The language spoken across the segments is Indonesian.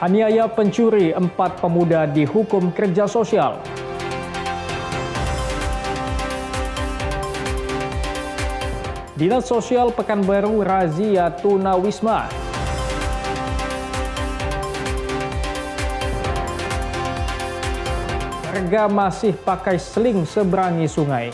Aniaya pencuri, 4 pemuda dihukum kerja sosial. Dinas Sosial Pekanbaru razia tunawisma. Warga masih pakai seling seberangi sungai.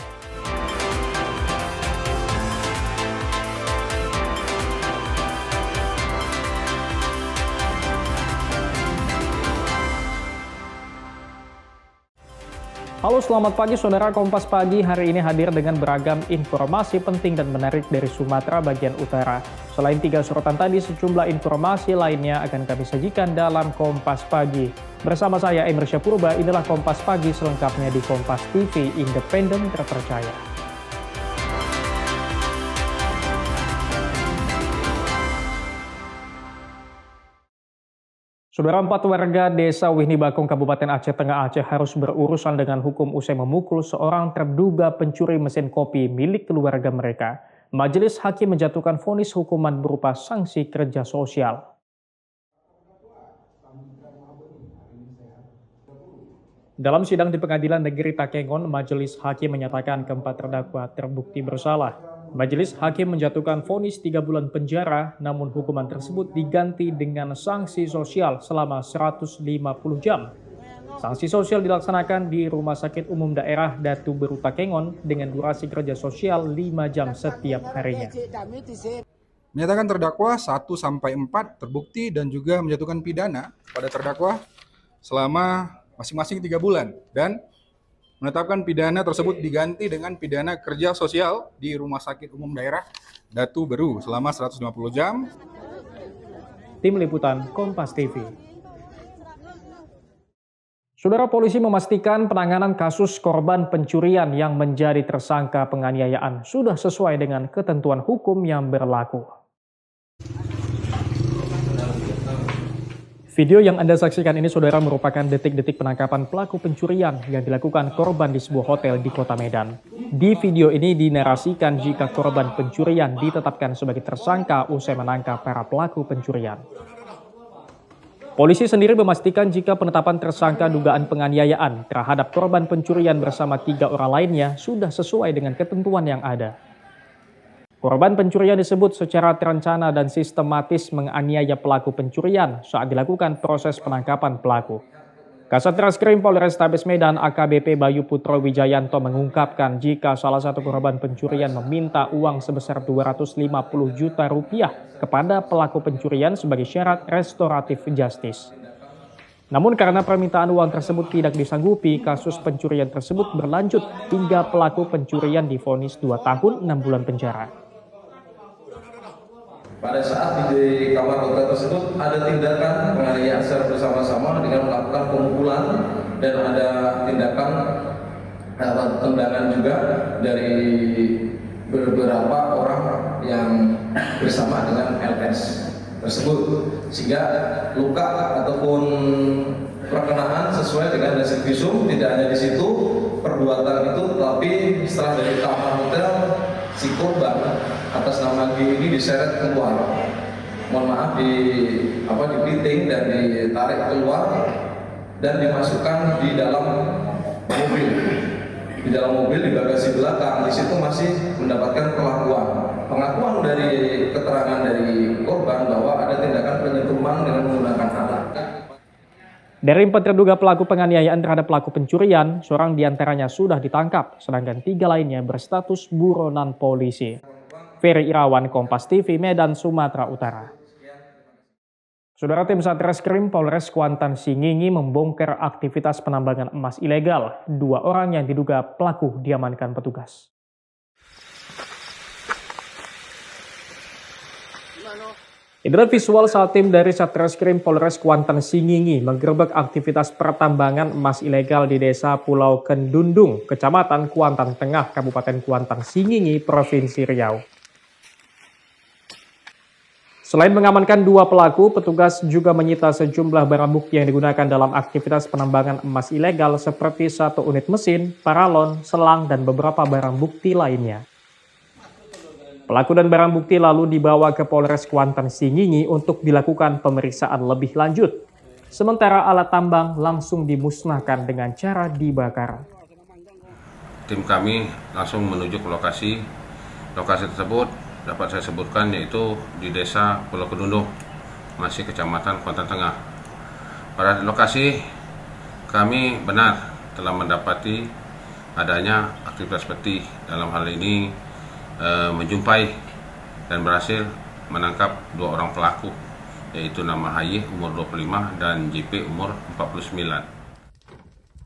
Halo, selamat pagi saudara. Kompas Pagi hari ini hadir dengan beragam informasi penting dan menarik dari Sumatera bagian utara. Selain 3 sorotan tadi, sejumlah informasi lainnya akan kami sajikan dalam Kompas Pagi. Bersama saya Emir Syapurba, inilah Kompas Pagi selengkapnya di Kompas TV, independen terpercaya. Saudara, 4 warga desa Wihni Bakung, Kabupaten Aceh Tengah Aceh harus berurusan dengan hukum usai memukul seorang terduga pencuri mesin kopi milik keluarga mereka. Majelis Hakim menjatuhkan vonis hukuman berupa sanksi kerja sosial. Dalam sidang di Pengadilan Negeri Takengon, Majelis Hakim menyatakan keempat terdakwa terbukti bersalah. Majelis Hakim menjatuhkan vonis 3 bulan penjara, namun hukuman tersebut diganti dengan sanksi sosial selama 150 jam. Sanksi sosial dilaksanakan di Rumah Sakit Umum Daerah Datu Beru Takengon dengan durasi kerja sosial 5 jam setiap harinya. Menyatakan terdakwa 1-4 terbukti dan juga menjatuhkan pidana pada terdakwa selama masing-masing 3 bulan dan menetapkan pidana tersebut diganti dengan pidana kerja sosial di Rumah Sakit Umum Daerah Datu Beru selama 150 jam. Tim Liputan Kompas TV. Saudara, polisi memastikan penanganan kasus korban pencurian yang menjadi tersangka penganiayaan sudah sesuai dengan ketentuan hukum yang berlaku. Video yang Anda saksikan ini, saudara, merupakan detik-detik penangkapan pelaku pencurian yang dilakukan korban di sebuah hotel di Kota Medan. Di video ini dinarasikan jika korban pencurian ditetapkan sebagai tersangka usai menangkap para pelaku pencurian. Polisi sendiri memastikan jika penetapan tersangka dugaan penganiayaan terhadap korban pencurian bersama 3 orang lainnya sudah sesuai dengan ketentuan yang ada. Korban pencurian disebut secara terencana dan sistematis menganiaya pelaku pencurian saat dilakukan proses penangkapan pelaku. Kasat Reskrim Polrestabes Medan AKBP Bayu Putro Wijayanto mengungkapkan jika salah satu korban pencurian meminta uang sebesar 250 juta rupiah kepada pelaku pencurian sebagai syarat restoratif justice. Namun karena permintaan uang tersebut tidak disanggupi, kasus pencurian tersebut berlanjut hingga pelaku pencurian divonis 2 tahun 6 bulan penjara. Pada saat di kamar hotel tersebut ada tindakan penganiayaan secara bersama-sama dengan melakukan pemukulan dan ada tindakan tendangan juga dari beberapa orang yang bersama dengan LS tersebut, sehingga luka ataupun perkenaan sesuai dengan hasil visum tidak hanya di situ perbuatan itu, tapi setelah dari kamar hotel si korban atas nama G ini diseret keluar. Mohon maaf, dipiting dan ditarik keluar dan dimasukkan di dalam mobil. Di dalam mobil di bagasi belakang, di situ masih mendapatkan pengakuan dari keterangan dari korban bahwa ada tindakan penyetuman dengan menggunakan alat. Dari 4 terduga pelaku penganiayaan terhadap pelaku pencurian, seorang diantaranya sudah ditangkap, sedangkan 3 lainnya berstatus buronan polisi. Ferry Irawan, Kompas TV, Medan, Sumatera Utara. Saudara, tim Satreskrim Polres Kuantan Singingi membongkar aktivitas penambangan emas ilegal. 2 orang yang diduga pelaku diamankan petugas. Inilah visual saat tim dari Satreskrim Polres Kuantan Singingi menggerebek aktivitas pertambangan emas ilegal di Desa Pulau Kendundung, Kecamatan Kuantan Tengah, Kabupaten Kuantan Singingi, Provinsi Riau. Selain mengamankan 2 pelaku, petugas juga menyita sejumlah barang bukti yang digunakan dalam aktivitas penambangan emas ilegal seperti 1 unit mesin, paralon, selang, dan beberapa barang bukti lainnya. Pelaku dan barang bukti lalu dibawa ke Polres Kuantan Singingi untuk dilakukan pemeriksaan lebih lanjut. Sementara alat tambang langsung dimusnahkan dengan cara dibakar. Tim kami langsung menuju ke lokasi. Lokasi tersebut dapat saya sebutkan yaitu di Desa Pulau Kedundung, masih Kecamatan Kuantan Tengah. Pada lokasi kami benar telah mendapati adanya aktivitas peti, dalam hal ini menjumpai dan berhasil menangkap 2 orang pelaku, yaitu nama HY umur 25 dan JP umur 49.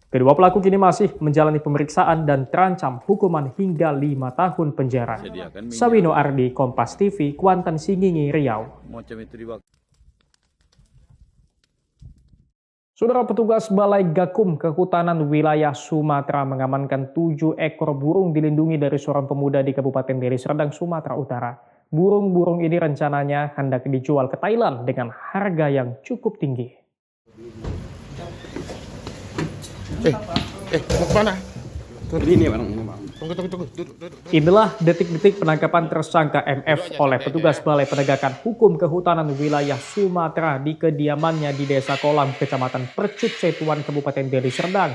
Kedua pelaku kini masih menjalani pemeriksaan dan terancam hukuman hingga 5 tahun penjara. Sawino Ardi, Kompas TV, Kuantan Singingi, Riau. Saudara, petugas Balai Gakum Kehutanan Wilayah Sumatera mengamankan 7 ekor burung dilindungi dari seorang pemuda di Kabupaten Deli Serdang, Sumatera Utara. Burung-burung ini rencananya hendak dijual ke Thailand dengan harga yang cukup tinggi. Mau kemana? Ini bang, ini bang. Tunggu. Duduk. Inilah detik-detik penangkapan tersangka MF oleh petugas Balai Penegakan Hukum Kehutanan Wilayah Sumatera di kediamannya di Desa Kolam, Kecamatan Percut Setuan, Kabupaten Deli Serdang.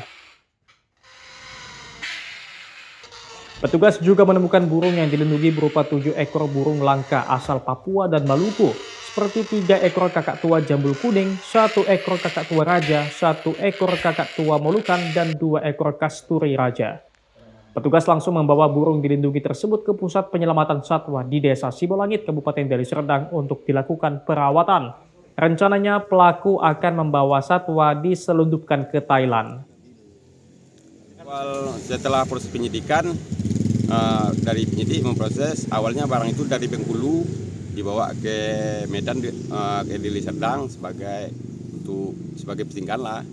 Petugas juga menemukan burung yang dilindungi berupa 7 ekor burung langka asal Papua dan Maluku, seperti 3 ekor kakak tua jambul kuning, 1 ekor kakak tua raja, 1 ekor kakak tua molukan, dan 2 ekor kasturi raja. Petugas langsung membawa burung dilindungi tersebut ke Pusat Penyelamatan Satwa di Desa Sibolangit, Kabupaten Deli Serdang untuk dilakukan perawatan. Rencananya pelaku akan membawa satwa diselundupkan ke Thailand. Setelah proses penyidikan, dari penyidik memproses, awalnya barang itu dari Bengkulu dibawa ke Medan, ke Deli Serdang sebagai petinggan lah.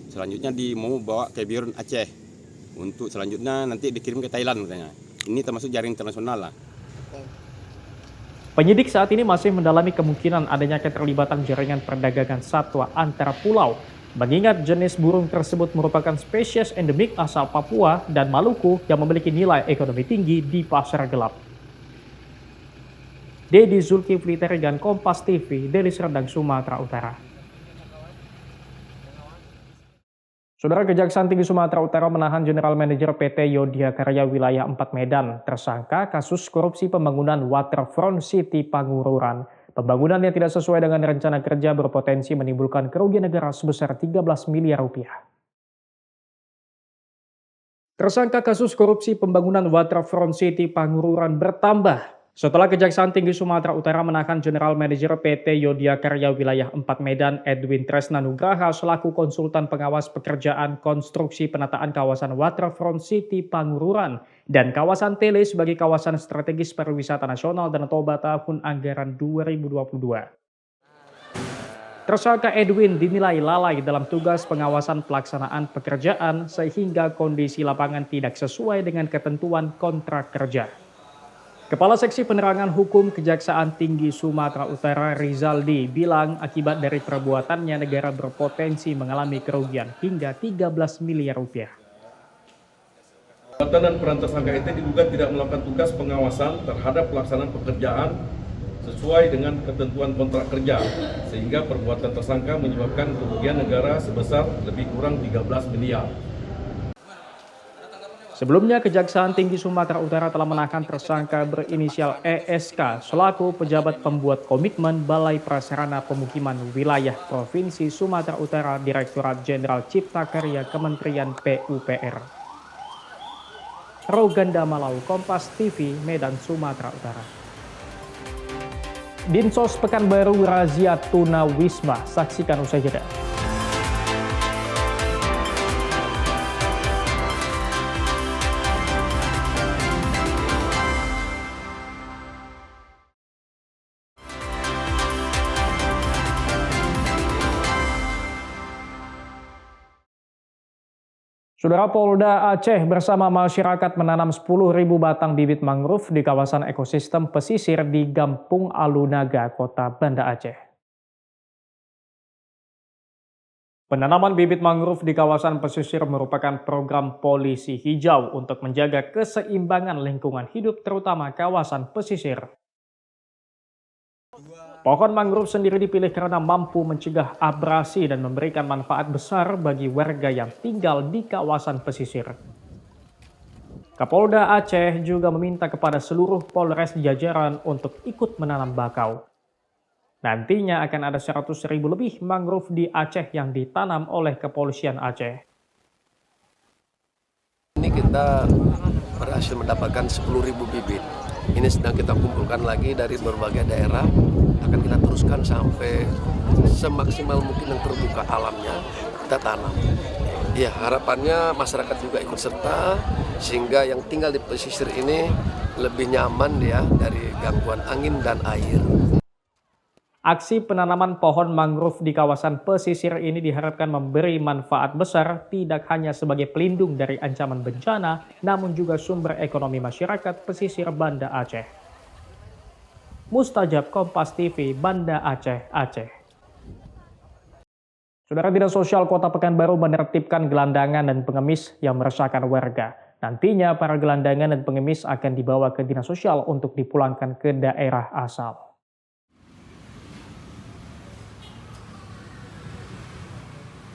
Selanjutnya mau bawa ke Birun Aceh untuk selanjutnya nanti dikirim ke Thailand katanya. Ini termasuk jaring internasional lah. Penyidik saat ini masih mendalami kemungkinan adanya keterlibatan jaringan perdagangan satwa antar pulau. Mengingat jenis burung tersebut merupakan spesies endemik asal Papua dan Maluku yang memiliki nilai ekonomi tinggi di pasar gelap. Dedi Zulkifli Terigan, Kompas TV, Deli Serdang, Sumatera Utara. Saudara, Kejaksaan Tinggi Sumatera Utara menahan General Manager PT Yodia Karya Wilayah 4 Medan tersangka kasus korupsi pembangunan Waterfront City Pangururan. Pembangunan yang tidak sesuai dengan rencana kerja berpotensi menimbulkan kerugian negara sebesar 13 miliar rupiah. Tersangka kasus korupsi pembangunan Waterfront City Pangururan bertambah setelah Kejaksaan Tinggi Sumatera Utara menahan General Manager PT Yodia Karya Wilayah 4 Medan Edwin Tresna Nugraha selaku konsultan pengawas pekerjaan konstruksi penataan kawasan Waterfront City Pangururan dan kawasan Tele sebagai kawasan strategis pariwisata nasional dan Toba tahun anggaran 2022. Tersangka Edwin dinilai lalai dalam tugas pengawasan pelaksanaan pekerjaan sehingga kondisi lapangan tidak sesuai dengan ketentuan kontrak kerja. Kepala Seksi Penerangan Hukum Kejaksaan Tinggi Sumatera Utara Rizaldi bilang akibat dari perbuatannya negara berpotensi mengalami kerugian hingga 13 miliar rupiah. Jabatan dan peran tersangka itu diduga tidak melakukan tugas pengawasan terhadap pelaksanaan pekerjaan sesuai dengan ketentuan kontrak kerja, sehingga perbuatan tersangka menyebabkan kerugian negara sebesar lebih kurang 13 miliar. Sebelumnya, Kejaksaan Tinggi Sumatera Utara telah menahan tersangka berinisial ESK selaku pejabat pembuat komitmen Balai Prasarana Pemukiman Wilayah Provinsi Sumatera Utara Direktorat Jenderal Cipta Karya Kementerian PUPR. Roganda Malau, Kompas TV, Medan, Sumatera Utara. Dinsos Pekanbaru razia tuna Wisma, saksikan usai jeda. Saudara, Polda Aceh bersama masyarakat menanam 10.000 batang bibit mangrove di kawasan ekosistem pesisir di Gampung Alunaga, Kota Banda Aceh. Penanaman bibit mangrove di kawasan pesisir merupakan program polisi hijau untuk menjaga keseimbangan lingkungan hidup terutama kawasan pesisir. Pohon mangrove sendiri dipilih karena mampu mencegah abrasi dan memberikan manfaat besar bagi warga yang tinggal di kawasan pesisir. Kapolda Aceh juga meminta kepada seluruh Polres jajaran untuk ikut menanam bakau. Nantinya akan ada 100.000 lebih mangrove di Aceh yang ditanam oleh Kepolisian Aceh. Ini kita berhasil mendapatkan 10.000 bibit. Ini sedang kita kumpulkan lagi dari berbagai daerah. Akan kita teruskan sampai semaksimal mungkin yang terbuka alamnya kita tanam. Ya, harapannya masyarakat juga ikut serta sehingga yang tinggal di pesisir ini lebih nyaman ya dari gangguan angin dan air. Aksi penanaman pohon mangrove di kawasan pesisir ini diharapkan memberi manfaat besar tidak hanya sebagai pelindung dari ancaman bencana, namun juga sumber ekonomi masyarakat pesisir Banda Aceh. Mustajab, Kompas TV, Banda Aceh, Aceh. Saudara, Dinas Sosial Kota Pekanbaru menertibkan gelandangan dan pengemis yang meresahkan warga. Nantinya para gelandangan dan pengemis akan dibawa ke Dinas Sosial untuk dipulangkan ke daerah asal.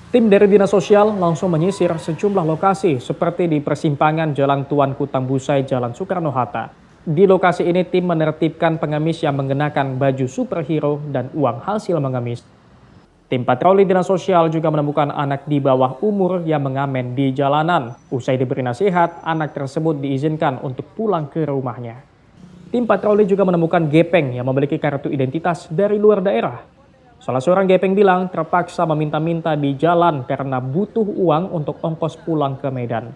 Tim dari Dinas Sosial langsung menyisir sejumlah lokasi seperti di persimpangan Jalan Tuan Kutang Busai, Jalan Soekarno-Hatta. Di lokasi ini tim menertibkan pengemis yang mengenakan baju superhero dan uang hasil mengemis. Tim patroli Dinas Sosial juga menemukan anak di bawah umur yang mengamen di jalanan. Usai diberi nasihat, anak tersebut diizinkan untuk pulang ke rumahnya. Tim patroli juga menemukan gepeng yang memiliki kartu identitas dari luar daerah. Salah seorang gepeng bilang terpaksa meminta-minta di jalan karena butuh uang untuk ongkos pulang ke Medan.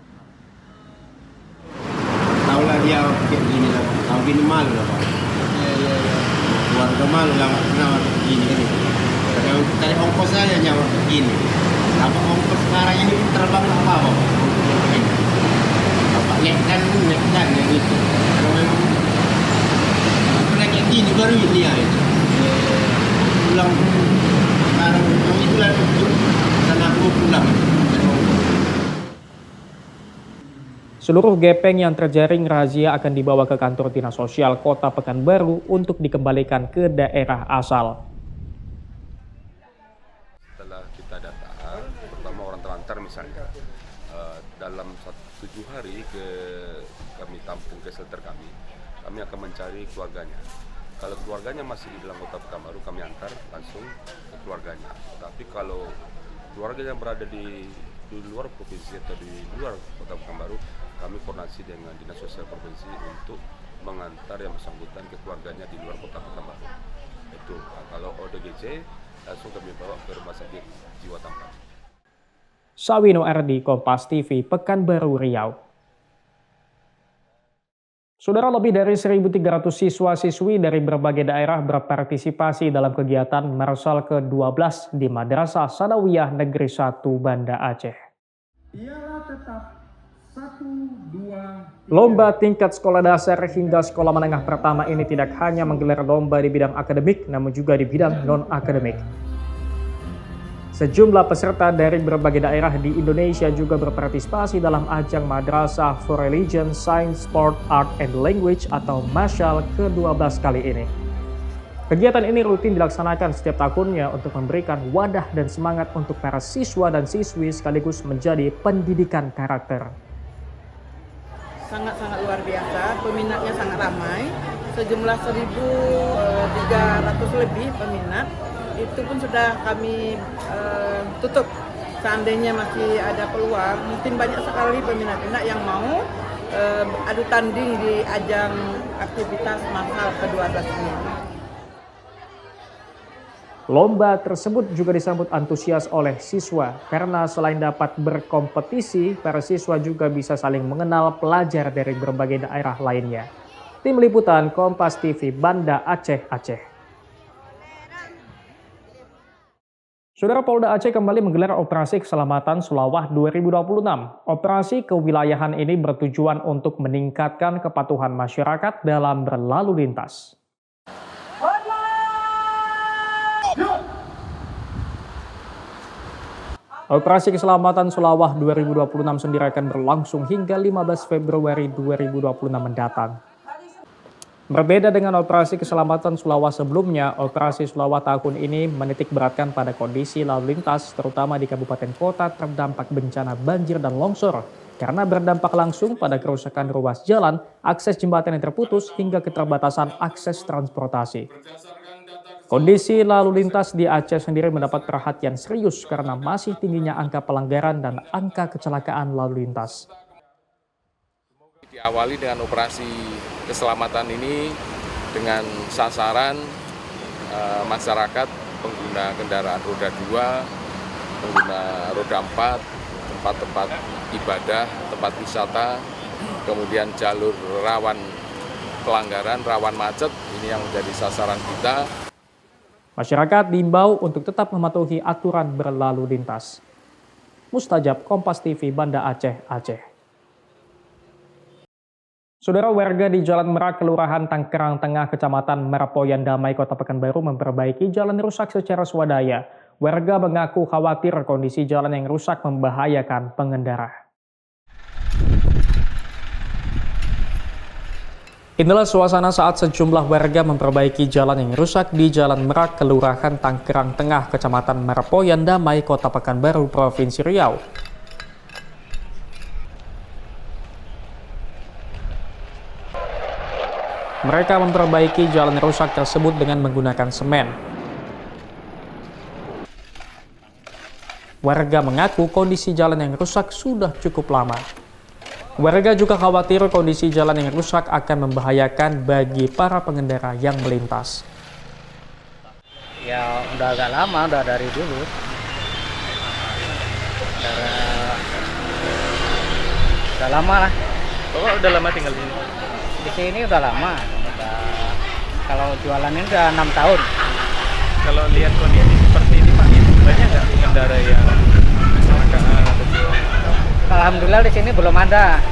Tahu lah dia kayak gini lah, tahu gini malu lah Pak. Iya. Keluarga malu lah, kenapa begini kan itu. Kalau cari ongkos aja nyawa begini. Apa ongkos sekarang ini terbang apa Pak? Bapak kan yang itu. Kalau memang kayak gini baru ini ya itu. Pulang sekarang itulah sana aku pulang. Seluruh gepeng yang terjaring razia akan dibawa ke kantor Dinas Sosial Kota Pekanbaru untuk dikembalikan ke daerah asal. Setelah kita data, pertama orang terlantar misalnya, dalam 7 hari kami tampung ke shelter kami akan mencari keluarganya. Kalau keluarganya masih di dalam Kota Pekanbaru, kami antar langsung ke keluarganya. Tapi kalau keluarga yang berada di luar provinsi atau di luar Kota Pekanbaru, kami koordinasi dengan Dinas Sosial Provinsi untuk mengantar yang bersangkutan ke keluarganya di luar Kota Pekanbaru. Itu kalau ODGJ langsung kami bawa ke Rumah Sakit Jiwa Tampan. Sawino Ardi, Kompas TV, Pekanbaru, Riau. Saudara, lebih dari 1.300 siswa-siswi dari berbagai daerah berpartisipasi dalam kegiatan Marsal ke-12 di Madrasah Sanawiyah Negeri 1 Banda Aceh. Lomba tingkat sekolah dasar hingga sekolah menengah pertama ini tidak hanya menggelar lomba di bidang akademik, namun juga di bidang non-akademik. Sejumlah peserta dari berbagai daerah di Indonesia juga berpartisipasi dalam ajang Madrasah for Religion, Science, Sport, Art, and Language atau MASYAL ke-12 kali ini. Kegiatan ini rutin dilaksanakan setiap tahunnya untuk memberikan wadah dan semangat untuk para siswa dan siswi sekaligus menjadi pendidikan karakter. Sangat-sangat luar biasa, peminatnya sangat ramai, sejumlah 1.300 lebih peminat. Itu pun sudah kami tutup. Seandainya masih ada peluang, mungkin banyak sekali peminat-peminat yang mau adu tanding di ajang aktivitas Marsal ke-12 ini. Lomba tersebut juga disambut antusias oleh siswa karena selain dapat berkompetisi, para siswa juga bisa saling mengenal pelajar dari berbagai daerah lainnya. Tim Liputan Kompas TV, Banda Aceh, Aceh. Saudara, Polda Aceh kembali menggelar Operasi Keselamatan Sulawah 2026. Operasi kewilayahan ini bertujuan untuk meningkatkan kepatuhan masyarakat dalam berlalu lintas. Operasi Keselamatan Sulawah 2026 sendiri akan berlangsung hingga 15 Februari 2026 mendatang. Berbeda dengan operasi keselamatan Sulawak sebelumnya, operasi Sulawak tahun ini menitik beratkan pada kondisi lalu lintas, terutama di kabupaten kota terdampak bencana banjir dan longsor, karena berdampak langsung pada kerusakan ruas jalan, akses jembatan yang terputus, hingga keterbatasan akses transportasi. Kondisi lalu lintas di Aceh sendiri mendapat perhatian serius karena masih tingginya angka pelanggaran dan angka kecelakaan lalu lintas. Diawali dengan operasi keselamatan ini dengan sasaran masyarakat pengguna kendaraan roda 2, pengguna roda 4, tempat-tempat ibadah, tempat wisata, kemudian jalur rawan pelanggaran, rawan macet, ini yang menjadi sasaran kita. Masyarakat diimbau untuk tetap mematuhi aturan berlalu lintas. Mustajab, Kompas TV, Banda Aceh, Aceh. Saudara, warga di Jalan Merak, Kelurahan Tangkerang Tengah, Kecamatan Merapoyan Damai, Kota Pekanbaru memperbaiki jalan rusak secara swadaya. Warga mengaku khawatir kondisi jalan yang rusak membahayakan pengendara. Inilah suasana saat sejumlah warga memperbaiki jalan yang rusak di Jalan Merak, Kelurahan Tangkerang Tengah, Kecamatan Merapoyan Damai, Kota Pekanbaru, Provinsi Riau. Mereka memperbaiki jalan rusak tersebut dengan menggunakan semen. Warga mengaku kondisi jalan yang rusak sudah cukup lama. Warga juga khawatir kondisi jalan yang rusak akan membahayakan bagi para pengendara yang melintas. Ya udah agak lama, udah dari dulu. Udah lama lah. Bapak udah lama tinggal di sini? Di sini udah lama. Kalau jualan ini udah 6 tahun. Kalau lihat kondisi seperti ini Pak, banyak nggak pengendara yang kecelakaan atau Alhamdulillah di sini belum ada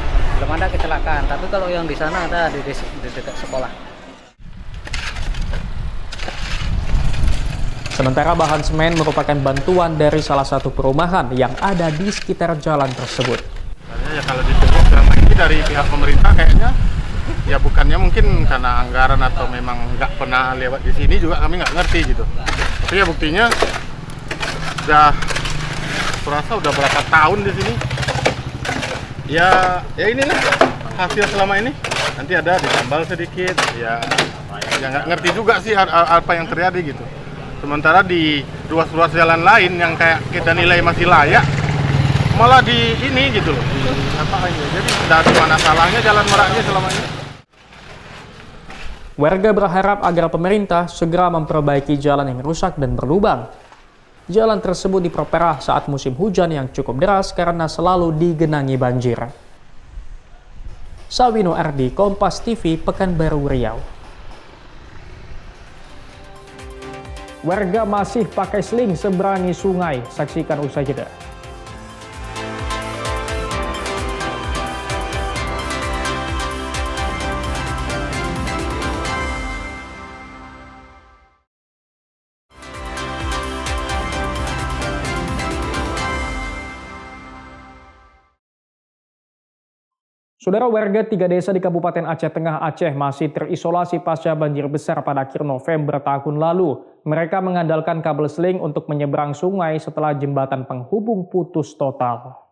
kecelakaan. Tapi kalau yang di sana ada di dekat sekolah. Sementara bahan semen merupakan bantuan dari salah satu perumahan yang ada di sekitar jalan tersebut. Ya kalau ditunggu selama ini dari pihak pemerintah kayaknya ya bukannya mungkin karena anggaran atau memang nggak pernah lewat di sini juga kami nggak ngerti gitu. Tapi ya buktinya udah berapa tahun di sini. Ya inilah hasil selama ini. Nanti ada ditambal sedikit. Ya nggak ngerti juga sih apa yang terjadi gitu. Sementara di ruas-ruas jalan lain yang kayak kita nilai masih layak, malah di ini gitu loh. Jadi dari mana salahnya Jalan Meraknya selama ini? Warga berharap agar pemerintah segera memperbaiki jalan yang rusak dan berlubang. Jalan tersebut diperparah saat musim hujan yang cukup deras karena selalu digenangi banjir. Sawino Ardi, Kompas TV, Pekanbaru, Riau. Warga masih pakai seling seberangi sungai. Saksikan usai jeda. Saudara, warga 3 desa di Kabupaten Aceh Tengah, Aceh masih terisolasi pasca banjir besar pada akhir November tahun lalu. Mereka mengandalkan kabel seling untuk menyeberang sungai setelah jembatan penghubung putus total.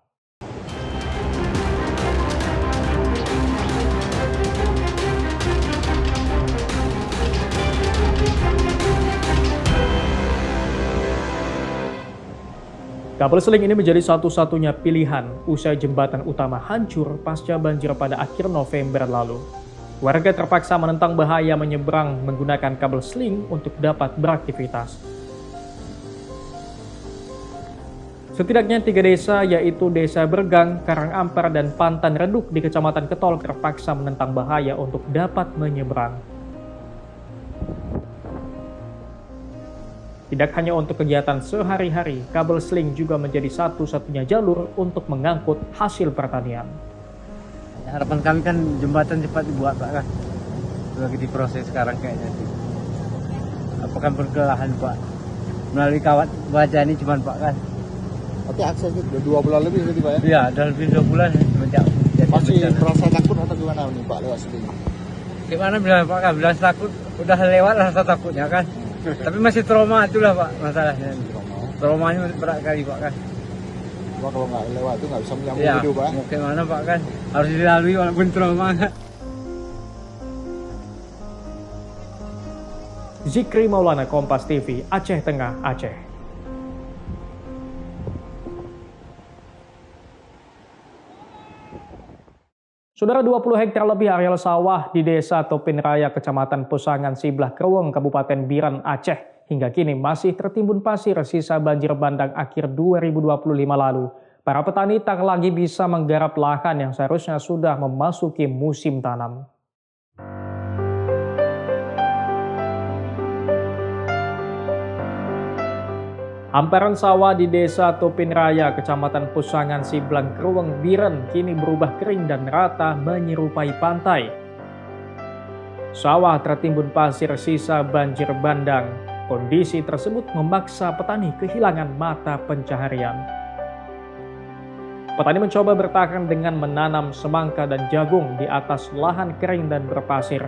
Kabel seling ini menjadi satu-satunya pilihan usai jembatan utama hancur pasca banjir pada akhir November lalu. Warga terpaksa menentang bahaya menyeberang menggunakan kabel seling untuk dapat beraktivitas. Setidaknya 3 desa yaitu Desa Bergang, Karangampar, dan Pantan Reduk di Kecamatan Ketol terpaksa menentang bahaya untuk dapat menyeberang. Tidak hanya untuk kegiatan sehari-hari, kabel seling juga menjadi satu-satunya jalur untuk mengangkut hasil pertanian. Harapan kami kan jembatan cepat dibuat Pak kan. Lagi diproses sekarang kayaknya. Apakah berkelahan Pak? Melalui kawat baja ini cuman Pak kan. Tapi aksesnya sudah 2 bulan lebih berarti Pak ya? Iya, udah lebih 2 bulan semenjak. Masih merasa takut atau gimana nih Pak lewat sini? Gimana bilang Pak kan, bilang takut, udah lewat rasa takutnya kan. Tapi masih trauma itulah Pak masalahnya. Traumanya masih berat kali Pak kan. Cuma kalau nggak lewat itu nggak bisa menyambung Ya, hidup Pak. mau gimana Pak kan, harus dilalui walaupun trauma. Zikri Maulana, Kompas TV, Aceh Tengah, Aceh. Saudara, 20 hektar lebih areal sawah di Desa Topin Raya, Kecamatan Pusangan, Siblah Kreweng, Kabupaten Biren, Aceh, hingga kini masih tertimbun pasir sisa banjir bandang akhir 2025 lalu. Para petani tak lagi bisa menggarap lahan yang seharusnya sudah memasuki musim tanam. Hamparan sawah di Desa Topin Raya, Kecamatan Pusangan, Siblang Kreweng, Biren kini berubah kering dan rata menyerupai pantai. Sawah tertimbun pasir sisa banjir bandang. Kondisi tersebut memaksa petani kehilangan mata pencaharian. Petani mencoba bertahan dengan menanam semangka dan jagung di atas lahan kering dan berpasir.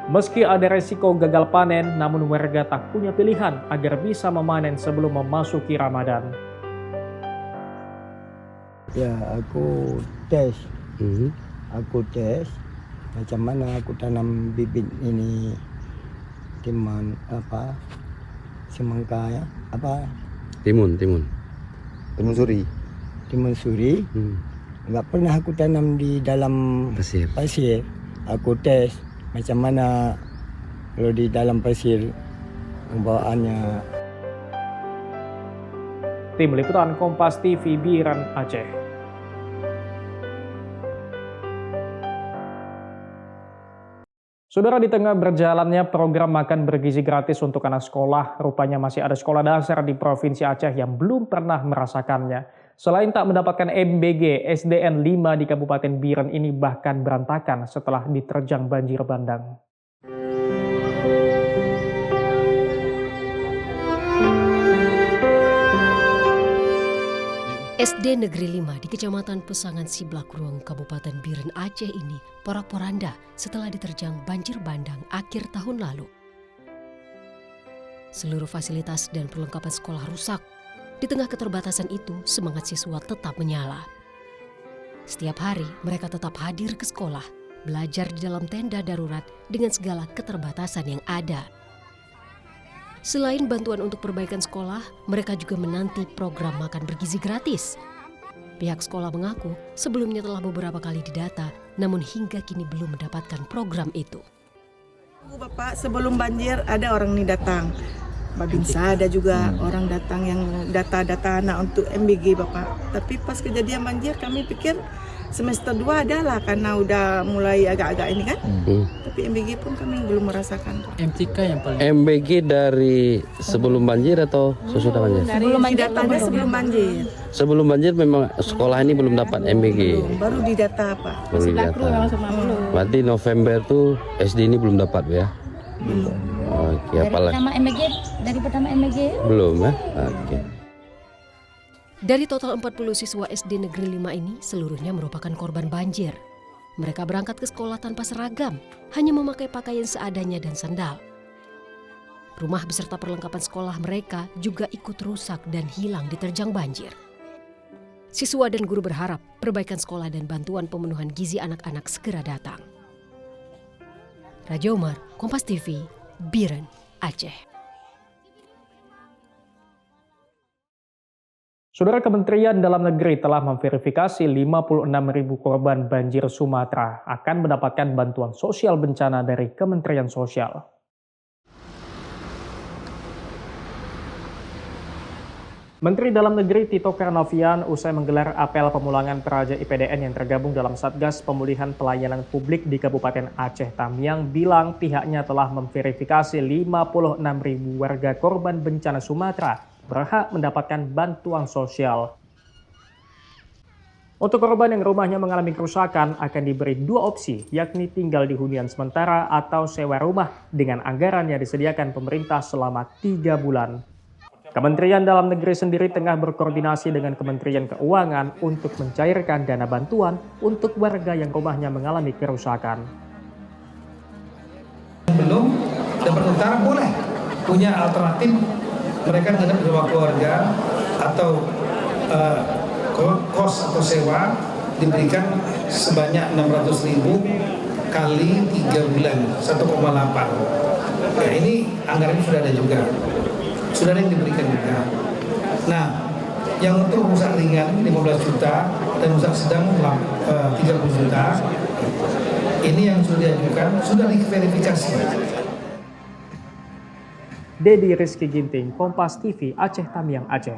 Meski ada resiko gagal panen, namun warga tak punya pilihan agar bisa memanen sebelum memasuki Ramadan. Ya, aku tes. Aku tes macam mana aku tanam bibit ini, timun apa, semangka ya, apa? Timun suri. Timun suri. Nggak pernah aku tanam di dalam pasir. Aku tes macam mana kalau di dalam pasir pembawaannya. Tim Liputan Kompas TV, Biren, Aceh. Saudara, di tengah berjalannya program makan bergizi gratis untuk anak sekolah, rupanya masih ada sekolah dasar di Provinsi Aceh yang belum pernah merasakannya. Selain tak mendapatkan MBG, SDN 5 di Kabupaten Biren ini bahkan berantakan setelah diterjang banjir bandang. SD Negeri 5 di Kecamatan Pusangan, Siblah Kreweng, Kabupaten Biren, Aceh ini porak-poranda setelah diterjang banjir bandang akhir tahun lalu. Seluruh fasilitas dan perlengkapan sekolah rusak. Di tengah keterbatasan itu, semangat siswa tetap menyala. Setiap hari mereka tetap hadir ke sekolah, belajar di dalam tenda darurat dengan segala keterbatasan yang ada. Selain bantuan untuk perbaikan sekolah, mereka juga menanti program makan bergizi gratis. Pihak sekolah mengaku sebelumnya telah beberapa kali didata, namun hingga kini belum mendapatkan program itu. Bapak, sebelum banjir ada orang ini datang. Babinsa ada juga orang datang yang data-data anak untuk MBG Bapak. Tapi pas kejadian banjir kami pikir semester 2 adalah karena udah mulai agak-agak ini kan. Tapi MBG pun kami belum merasakan. MTK yang paling. MBG dari sebelum banjir atau sesudah banjir? Sebelum banjir, datanya sebelum banjir. Sebelum banjir memang sekolah ini belum dapat MBG. Baru didata Pak. Baru didata. Berarti November tuh SD ini belum dapat ya? Oke, apalagi? Dari pertama MBG? Belum ya? Oke. Dari total 40 siswa SD Negeri 5 ini, seluruhnya merupakan korban banjir. Mereka berangkat ke sekolah tanpa seragam, hanya memakai pakaian seadanya dan sandal. Rumah beserta perlengkapan sekolah mereka juga ikut rusak dan hilang diterjang banjir. Siswa dan guru berharap perbaikan sekolah dan bantuan pemenuhan gizi anak-anak segera datang. Raja Umar, Kompas TV, Biren, Aceh. Saudara, Kementerian Dalam Negeri telah memverifikasi 56.000 korban banjir Sumatera akan mendapatkan bantuan sosial bencana dari Kementerian Sosial. Menteri Dalam Negeri Tito Karnavian usai menggelar apel pemulangan peraja IPDN yang tergabung dalam Satgas Pemulihan Pelayanan Publik di Kabupaten Aceh Tamiang bilang pihaknya telah memverifikasi 56.000 warga korban bencana Sumatera berhak mendapatkan bantuan sosial. Untuk korban yang rumahnya mengalami kerusakan akan diberi 2 opsi, yakni tinggal di hunian sementara atau sewa rumah dengan anggaran yang disediakan pemerintah selama 3 bulan. Kementerian Dalam Negeri sendiri tengah berkoordinasi dengan Kementerian Keuangan untuk mencairkan dana bantuan untuk warga yang rumahnya mengalami kerusakan. dapat utara boleh punya alternatif, mereka nginep di rumah keluarga atau kos atau sewa diberikan sebanyak 600.000 kali 3 bulan 1,8. Ya, ini anggarannya sudah ada juga, sudah ada yang diberikan juga. Nah, yang untuk rusak ringan 15 juta dan rusak sedang 30 juta, ini yang sudah diajukan, sudah diverifikasi. Dedi Rizky Ginting, Kompas TV, Aceh Tamiang, Aceh.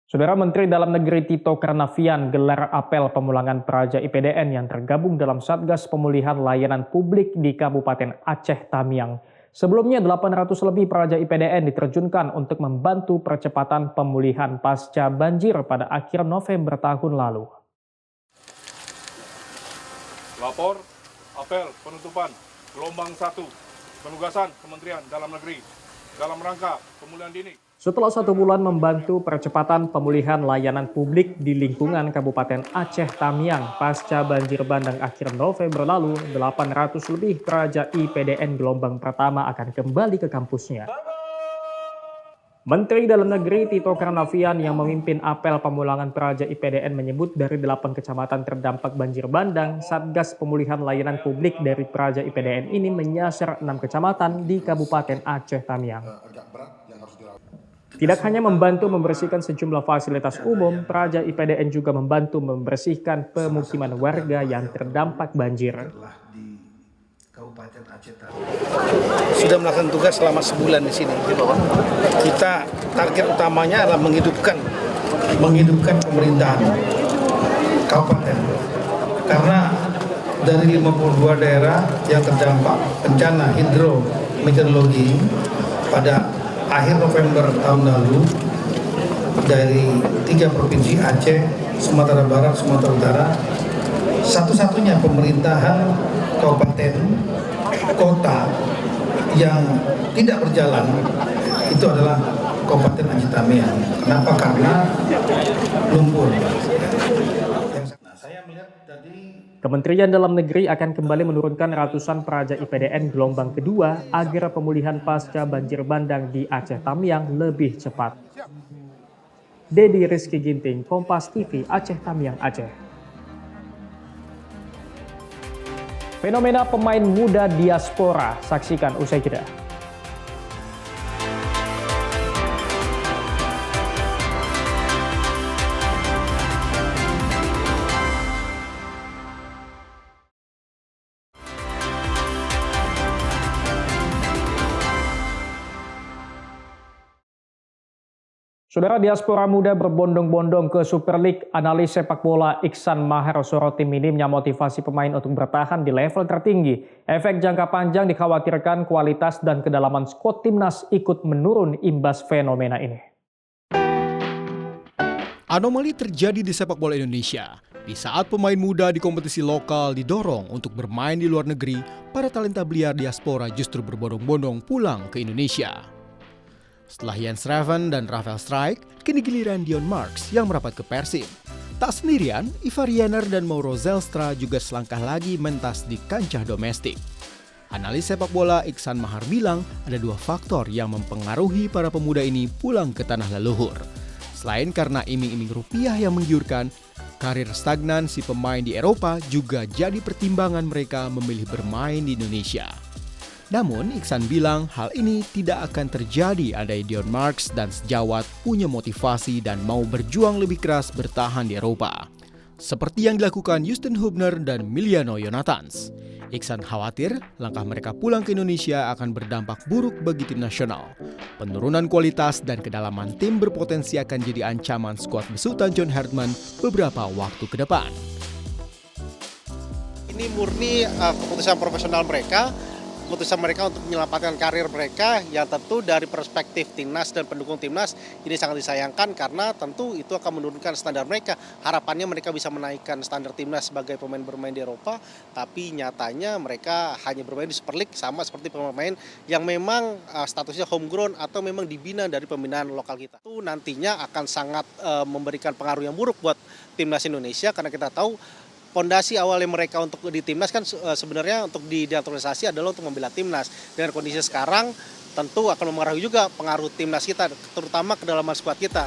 Saudara Menteri Dalam Negeri Tito Karnavian gelar apel pemulangan peraja IPDN yang tergabung dalam Satgas Pemulihan Layanan Publik di Kabupaten Aceh Tamiang. Sebelumnya 800 lebih peraja IPDN diterjunkan untuk membantu percepatan pemulihan pasca banjir pada akhir November tahun lalu. Lapor, apel, penutupan, gelombang 1, penugasan Kementerian Dalam Negeri dalam rangka pemulihan dini. Setelah 1 bulan membantu percepatan pemulihan layanan publik di lingkungan Kabupaten Aceh Tamiang pasca banjir bandang akhir November lalu, 800 lebih peraja IPDN gelombang pertama akan kembali ke kampusnya. Menteri Dalam Negeri Tito Karnavian yang memimpin apel pemulangan peraja IPDN menyebut dari 8 kecamatan terdampak banjir bandang, Satgas Pemulihan Layanan Publik dari peraja IPDN ini menyasar 6 kecamatan di Kabupaten Aceh Tamiang. Tidak hanya membantu membersihkan sejumlah fasilitas umum, peraja IPDN juga membantu membersihkan pemukiman warga yang terdampak banjir. Sudah melakukan tugas selama sebulan di sini. Kita target utamanya adalah menghidupkan pemerintahan kabupaten. Karena dari 52 daerah yang terdampak bencana hidrometeorologi pada akhir November tahun lalu, dari 3 provinsi Aceh, Sumatera Barat, Sumatera Utara, satu-satunya pemerintahan kabupaten kota yang tidak berjalan itu adalah Kabupaten Aceh Tamiang. Kenapa? Karena lumpur. Kementerian Dalam Negeri akan kembali menurunkan ratusan peraja IPDN gelombang kedua agar pemulihan pasca banjir bandang di Aceh Tamiang lebih cepat. Dedi Rizky Ginting, Kompas TV, Aceh Tamiang, Aceh. Fenomena pemain muda diaspora, saksikan usai jeda. Saudara, diaspora muda berbondong-bondong ke Super League. Analis sepak bola Iksan Maher soroti minimnya motivasi pemain untuk bertahan di level tertinggi. Efek jangka panjang dikhawatirkan kualitas dan kedalaman skuad timnas ikut menurun imbas fenomena ini. Anomali terjadi di sepak bola Indonesia. Di saat pemain muda di kompetisi lokal didorong untuk bermain di luar negeri, para talenta belia diaspora justru berbondong-bondong pulang ke Indonesia. Setelah Jens Raven dan Rafael Strijk, kini giliran Dion Marks yang merapat ke Persib. Tak sendirian, Ivar Jenner dan Mauro Zelstra juga selangkah lagi mentas di kancah domestik. Analis sepak bola Iksan Mahar bilang ada 2 faktor yang mempengaruhi para pemuda ini pulang ke tanah leluhur. Selain karena iming-iming rupiah yang menggiurkan, karir stagnan si pemain di Eropa juga jadi pertimbangan mereka memilih bermain di Indonesia. Namun, Iksan bilang hal ini tidak akan terjadi andai Dion Marks dan sejawat punya motivasi dan mau berjuang lebih keras bertahan di Eropa. Seperti yang dilakukan Justin Hubner dan Miliano Jonathans. Iksan khawatir langkah mereka pulang ke Indonesia akan berdampak buruk bagi tim nasional. Penurunan kualitas dan kedalaman tim berpotensi akan jadi ancaman skuad besutan John Herdman beberapa waktu ke depan. Ini murni keputusan profesional mereka, keputusan mereka untuk menyelamatkan karir mereka, yang tentu dari perspektif timnas dan pendukung timnas ini sangat disayangkan karena tentu itu akan menurunkan standar mereka. Harapannya mereka bisa menaikkan standar timnas sebagai pemain bermain di Eropa, tapi nyatanya mereka hanya bermain di Super League sama seperti pemain yang memang statusnya homegrown atau memang dibina dari pembinaan lokal kita. Itu nantinya akan sangat memberikan pengaruh yang buruk buat timnas Indonesia karena kita tahu Pondasi awalnya mereka untuk di timnas kan sebenarnya untuk di naturalisasi adalah untuk membela timnas. Dengan kondisi sekarang tentu akan mempengaruhi juga pengaruh timnas kita, terutama kedalaman skuad kita.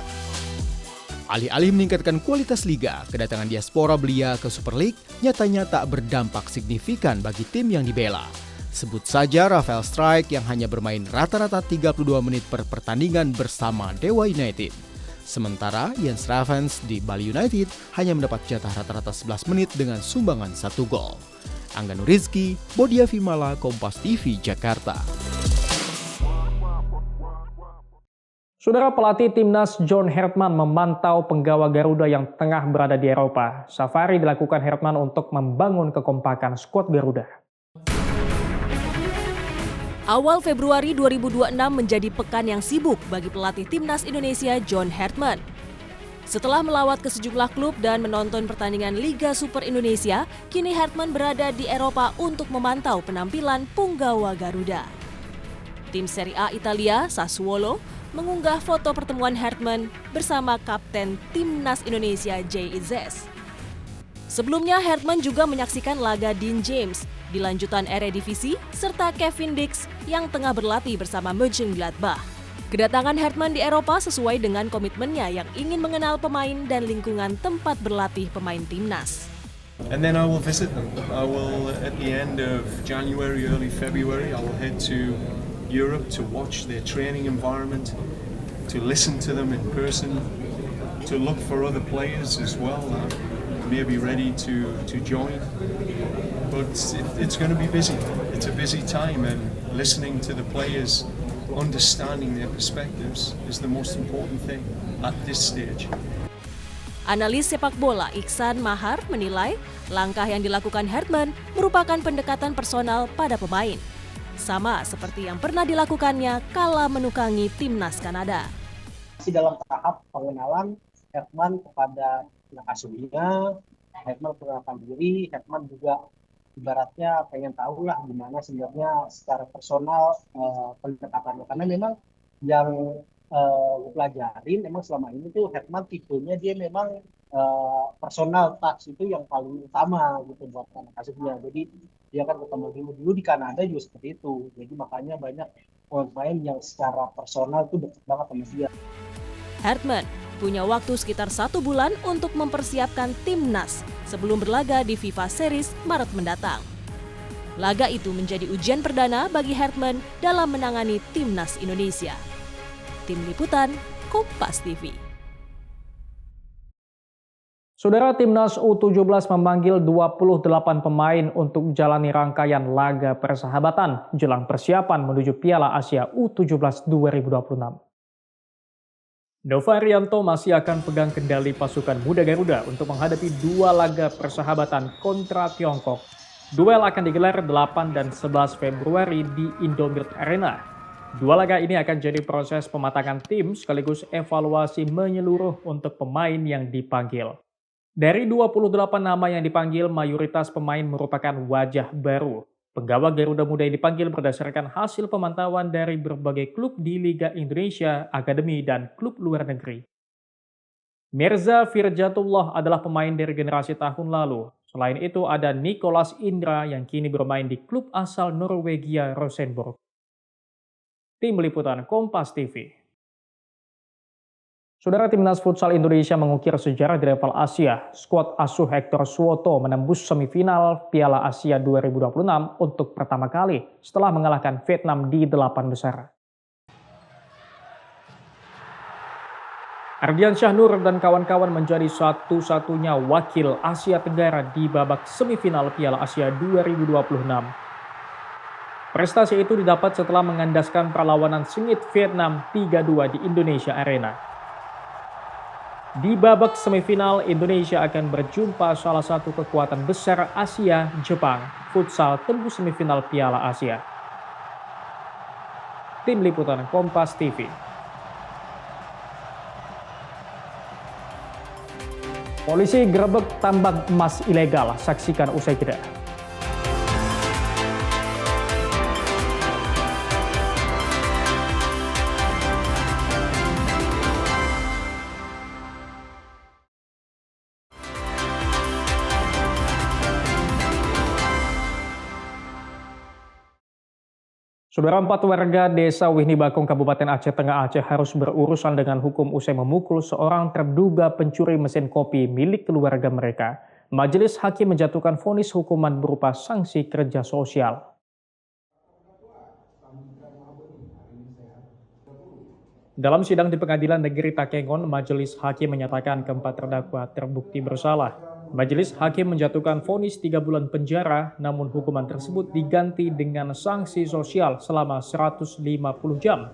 Alih-alih meningkatkan kualitas liga, kedatangan diaspora belia ke Super League nyatanya tak berdampak signifikan bagi tim yang dibela. Sebut saja Rafael Strijk yang hanya bermain rata-rata 32 menit per pertandingan bersama Dewa United. Sementara Jens Ravens di Bali United hanya mendapat jatah rata-rata 11 menit dengan sumbangan 1 gol. Angga Nurizki, Bodia Vimala, Kompas TV, Jakarta. Saudara, pelatih timnas John Hertman memantau penggawa Garuda yang tengah berada di Eropa. Safari dilakukan Hertman untuk membangun kekompakan skuad Garuda. Awal Februari 2026 menjadi pekan yang sibuk bagi pelatih timnas Indonesia John Hertman. Setelah melawat ke sejumlah klub dan menonton pertandingan Liga Super Indonesia, kini Hertman berada di Eropa untuk memantau penampilan punggawa Garuda. Tim Serie A Italia, Sassuolo, mengunggah foto pertemuan Hertman bersama Kapten Timnas Indonesia Jay Izzes. Sebelumnya, Hertman juga menyaksikan laga Dean James di lanjutan Eredivisie serta Kevin Dix yang tengah berlatih bersama Mönchengladbach. Kedatangan Hertman di Eropa sesuai dengan komitmennya yang ingin mengenal pemain dan lingkungan tempat berlatih pemain timnas. And then I will visit them. I will, at the end of January, early February, I will head to Europe to watch their training environment, to listen to them in person, to look for other players as well that may be ready to join. But it's going to be busy. It's a busy time, and listening to the players, understanding their perspectives is the most important thing at this stage. Analis sepak bola Iksan Mahar menilai langkah yang dilakukan Hertman merupakan pendekatan personal pada pemain. Sama seperti yang pernah dilakukannya kala menukangi timnas Kanada. Masih dalam tahap pengenalan Hertman kepada anak asuhnya, Hertman perkenalkan diri, Hertman juga ibaratnya pengen tahu lah gimana sebenarnya secara personal pendekatannya. Karena memang yang gue pelajarin memang selama ini tuh Hertman tipenya dia memang personal touch itu yang paling utama gitu buat anak asuhnya. Jadi dia kan ketemu dulu di Kanada juga seperti itu. Jadi makanya banyak pemain yang secara personal tuh dekat banget sama dia. Hertman punya waktu sekitar 1 bulan untuk mempersiapkan timnas sebelum berlaga di FIFA Series Maret mendatang. Laga itu menjadi ujian perdana bagi Hertman dalam menangani timnas Indonesia. Tim Liputan, Kompas TV. Saudara, timnas U17 memanggil 28 pemain untuk jalani rangkaian laga persahabatan jelang persiapan menuju Piala Asia U17 2026. Nova Arianto masih akan pegang kendali pasukan muda Garuda untuk menghadapi 2 laga persahabatan kontra Tiongkok. Duel akan digelar 8 dan 11 Februari di Indomart Arena. 2 laga ini akan jadi proses pematangan tim sekaligus evaluasi menyeluruh untuk pemain yang dipanggil. Dari 28 nama yang dipanggil, mayoritas pemain merupakan wajah baru. Penggawa Garuda Muda yang dipanggil berdasarkan hasil pemantauan dari berbagai klub di Liga Indonesia, akademi, dan klub luar negeri. Mirza Firjatullah adalah pemain dari generasi tahun lalu. Selain itu ada Nicholas Indra yang kini bermain di klub asal Norwegia Rosenborg. Tim Liputan Kompas TV. Saudara, timnas futsal Indonesia mengukir sejarah di level Asia. Skuad asuh Hector Suwoto menembus semifinal Piala Asia 2026 untuk pertama kali setelah mengalahkan Vietnam di 8 besar. Ardian Syahnur dan kawan-kawan menjadi satu-satunya wakil Asia Tenggara di babak semifinal Piala Asia 2026. Prestasi itu didapat setelah mengandaskan perlawanan sengit Vietnam 3-2 di Indonesia Arena. Di babak semifinal, Indonesia akan berjumpa salah satu kekuatan besar Asia, Jepang. Futsal tembus semifinal Piala Asia. Tim Liputan Kompas TV. Polisi gerebek tambang emas ilegal, saksikan usai jeda. Saudara, 4 warga desa Wihni Bakung, Kabupaten Aceh Tengah Aceh harus berurusan dengan hukum usai memukul seorang terduga pencuri mesin kopi milik keluarga mereka. Majelis Hakim menjatuhkan vonis hukuman berupa sanksi kerja sosial. Dalam sidang di Pengadilan Negeri Takengon, Majelis Hakim menyatakan keempat terdakwa terbukti bersalah. Majelis Hakim menjatuhkan vonis 3 bulan penjara, namun hukuman tersebut diganti dengan sanksi sosial selama 150 jam.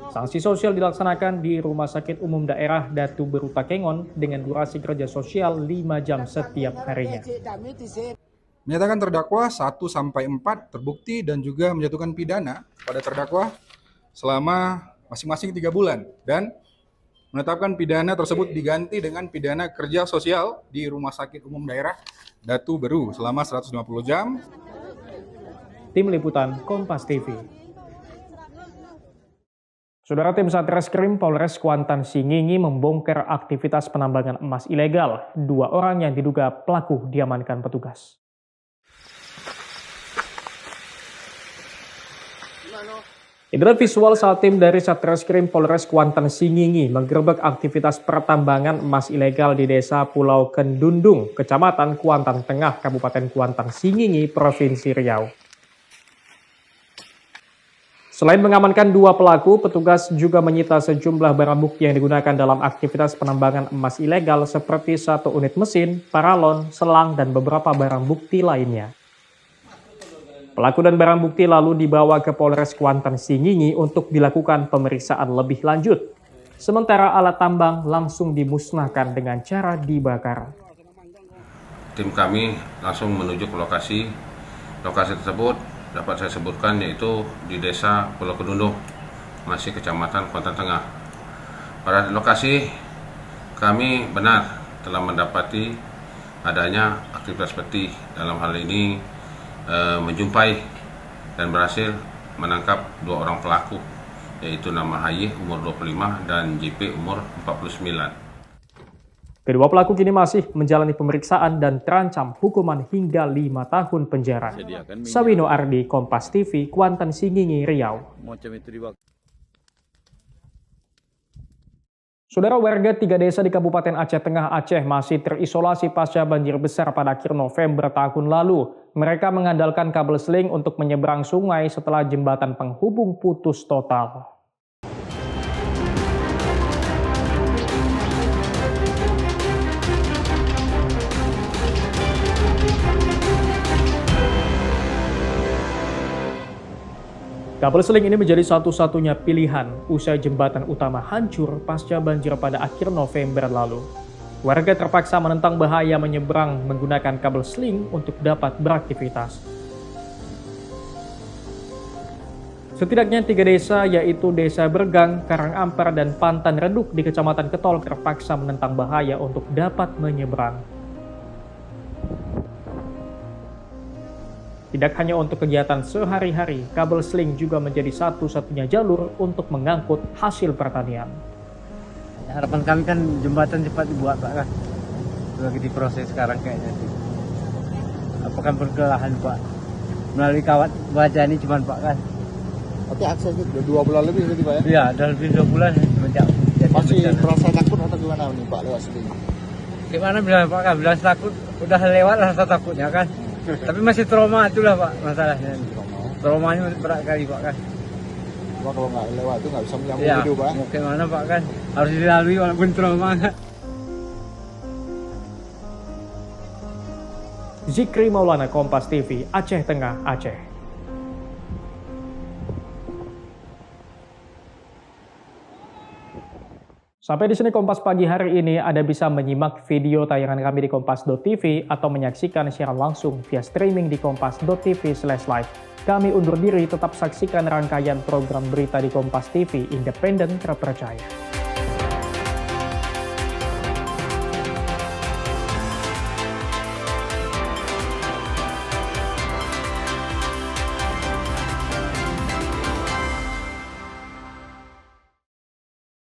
Sanksi sosial dilaksanakan di Rumah Sakit Umum Daerah Datu Beru Takengon dengan durasi kerja sosial 5 jam setiap harinya. Menyatakan terdakwa 1-4 terbukti dan juga menjatuhkan pidana pada terdakwa selama masing-masing 3 bulan dan menetapkan pidana tersebut diganti dengan pidana kerja sosial di Rumah Sakit Umum Daerah Datu Beru selama 150 jam. Tim Liputan Kompas TV. Saudara, tim Satreskrim Polres Kuantan Singingi membongkar aktivitas penambangan emas ilegal. 2 orang yang diduga pelaku diamankan petugas. Inilah visual saat tim dari Satreskrim Polres Kuantan Singingi menggerebek aktivitas pertambangan emas ilegal di Desa Pulau Kendundung, Kecamatan Kuantan Tengah, Kabupaten Kuantan Singingi, Provinsi Riau. Selain mengamankan 2 pelaku, petugas juga menyita sejumlah barang bukti yang digunakan dalam aktivitas penambangan emas ilegal seperti 1 unit mesin, paralon, selang, dan beberapa barang bukti lainnya. Pelaku dan barang bukti lalu dibawa ke Polres Kuantan Singingi untuk dilakukan pemeriksaan lebih lanjut. Sementara alat tambang langsung dimusnahkan dengan cara dibakar. Tim kami langsung menuju ke lokasi. Lokasi tersebut dapat saya sebutkan yaitu di Desa Pulau Kendundung, masih Kecamatan Kuantan Tengah. Pada lokasi kami benar telah mendapati adanya aktivitas peti, dalam hal ini menjumpai dan berhasil menangkap 2 orang pelaku, yaitu nama HY umur 25 dan JP umur 49. Kedua pelaku kini masih menjalani pemeriksaan dan terancam hukuman hingga 5 tahun penjara. Sawino Ardi, Kompas TV, Kuantan Singingi, Riau. Saudara, warga 3 desa di Kabupaten Aceh Tengah Aceh masih terisolasi pasca banjir besar pada akhir November tahun lalu. Mereka mengandalkan kabel seling untuk menyeberang sungai setelah jembatan penghubung putus total. Kabel seling ini menjadi satu-satunya pilihan usai jembatan utama hancur pasca banjir pada akhir November lalu. Warga terpaksa menentang bahaya menyeberang menggunakan kabel seling untuk dapat beraktivitas. Setidaknya 3 desa yaitu Desa Bergang, Karangampar, dan Pantan Reduk di Kecamatan Ketol terpaksa menentang bahaya untuk dapat menyeberang. Tidak hanya untuk kegiatan sehari-hari, kabel seling juga menjadi satu-satunya jalur untuk mengangkut hasil pertanian. Harapan kami kan jembatan cepat dibuat, Pak, kan? Lagi diproses sekarang kayaknya sih. Apakah berkelahan, Pak? Melalui kawat baja ini cuman, Pak, kan? Tapi aksesnya udah 2 bulan lebih berarti, Pak, ya? Iya, udah lebih 2 bulan sejak. Masih merasa takut atau gimana nih, Pak, lewat sini? Gimana bilang, Pak, kan? Bilang takut, udah lewat rasa takutnya, kan? Tapi masih trauma itulah, Pak, masalahnya. Traumanya berat kali, Pak, kan? Cuma kalau nggak lewat itu nggak bisa menyambung ya, hidup, Pak. Mau gimana, Pak, kan? Harus dilalui walaupun trauma. Zikri Maulana, Kompas TV, Aceh Tengah, Aceh. Sampai di sini Kompas Pagi hari ini. Anda bisa menyimak video tayangan kami di kompas.tv atau menyaksikan siaran langsung via streaming di kompas.tv/live. Kami undur diri, tetap saksikan rangkaian program berita di Kompas TV, independen terpercaya.